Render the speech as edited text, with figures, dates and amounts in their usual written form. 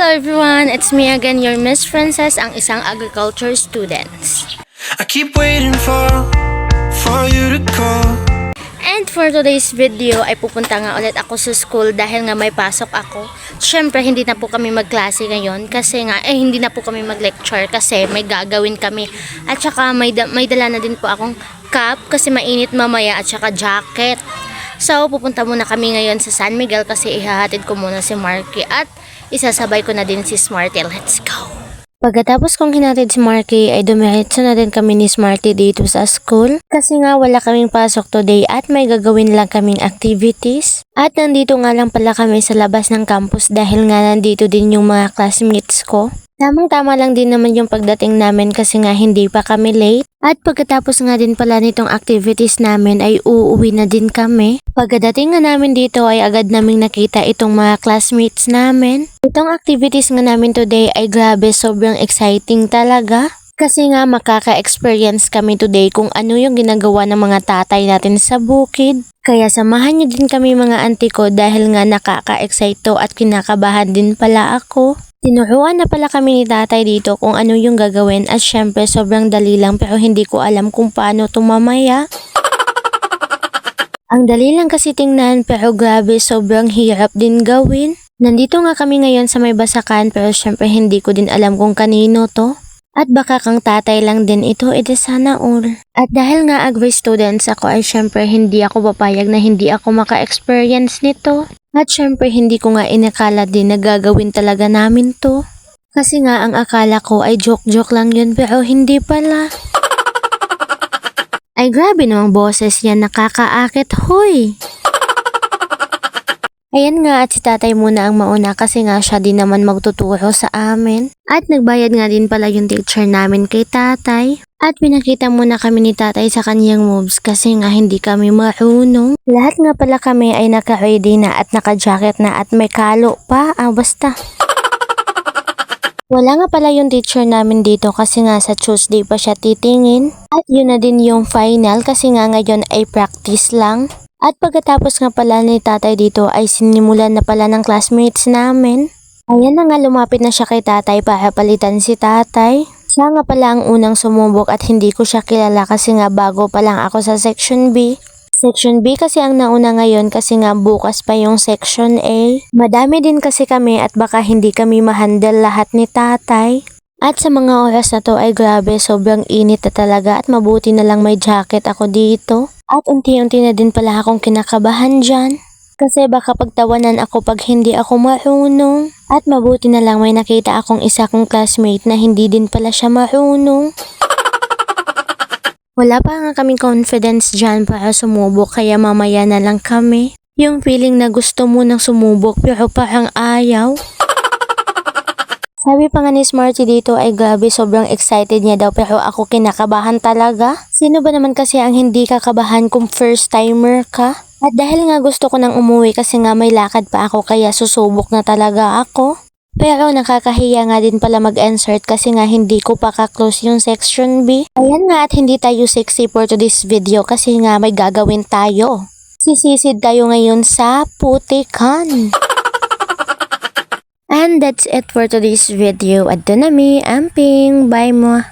Hello everyone, it's me again, your Miss Princess, ang isang agriculture student. I keep waiting for you to call. And for today's video ay pupunta nga ulit ako sa school dahil nga may pasok ako. Syempre hindi na po kami magklase ngayon kasi nga hindi na po kami mag-lecture kasi may gagawin kami. At saka may dala na din po akong cap kasi mainit mamaya at saka jacket. So pupunta muna kami ngayon sa San Miguel kasi ihahatid ko muna si Marky at isasabay ko na din si Smarty. Let's go! Pagkatapos kong hinatid si Marky ay dumiretso na din kami ni Smarty dito sa school kasi nga wala kaming pasok today at may gagawin lang kaming activities. At nandito nga lang pala kami sa labas ng campus dahil nga nandito din yung mga classmates ko. Tamang-tama lang din naman yung pagdating namin kasi nga hindi pa kami late. At pagkatapos nga din pala nitong activities namin ay uuwi na din kami. Pagdating nga namin dito ay agad naming nakita itong mga classmates namin. Itong activities nga namin today ay grabe, sobrang exciting talaga. Kasi nga makaka-experience kami today kung ano yung ginagawa ng mga tatay natin sa bukid. Kaya samahan niyo din kami mga auntie ko dahil nga nakaka-excite to at kinakabahan din pala ako. Tinuruan na pala kami ni tatay dito kung ano yung gagawin at syempre sobrang dali lang pero hindi ko alam kung paano ito mamaya. Ang dali lang kasi tingnan pero grabe sobrang hirap din gawin. Nandito nga kami ngayon sa may basakan pero syempre hindi ko din alam kung kanino to. At baka kang tatay lang din ito, sana all. At dahil nga agri students ako ay syempre hindi ako papayag na hindi ako maka-experience nito. At syempre hindi ko nga inakala din na gagawin talaga namin to. Kasi nga ang akala ko ay joke-joke lang yun pero hindi pala. Ay grabe namang boses yan, nakakaakit, hoy! Ayan nga at si tatay muna ang mauna kasi nga siya din naman magtuturo sa amin. At nagbayad nga din pala yung teacher namin kay tatay. At pinakita muna kami ni tatay sa kanyang moves kasi nga hindi kami marunong. Lahat nga pala kami ay naka-ready na at naka-jacket na at may kalo pa. Basta. Wala nga pala yung teacher namin dito kasi nga sa Tuesday pa siya titingin. At yun na din yung final kasi nga ngayon ay practice lang. At pagkatapos nga pala ni tatay dito ay sinimulan na pala ng classmates namin. Ayan na nga lumapit na siya kay tatay para palitan si tatay. Siya nga pala ang unang sumubok at hindi ko siya kilala kasi nga bago pa lang ako sa Section B. Section B kasi ang nauna ngayon kasi nga bukas pa yung Section A. Madami din kasi kami at baka hindi kami ma-handle lahat ni tatay. At sa mga oras na to ay grabe sobrang init na talaga at mabuti na lang may jacket ako dito. At unti-unti na din pala akong kinakabahan dyan. Kasi baka pagtawanan ako pag hindi ako marunong. At mabuti na lang may nakita akong isa kong classmate na hindi din pala siya marunong. Wala pa nga kaming confidence dyan para sumubok kaya mamaya na lang kami. Yung feeling na gusto mo nang sumubok pero parang ayaw. Sabi pa nga ni Smarty dito ay grabe sobrang excited niya daw pero ako kinakabahan talaga. Sino ba naman kasi ang hindi kakabahan kung first timer ka? At dahil nga gusto ko nang umuwi kasi nga may lakad pa ako kaya susubok na talaga ako. Pero nakakahiya nga din pala mag-insert kasi nga hindi ko pa ka-close yung section B. Ayan nga at hindi tayo sexy for today's video kasi nga may gagawin tayo. Sisisid tayo ngayon sa putikan. And that's it for today's video. Adto na mi, amping. Bye mo.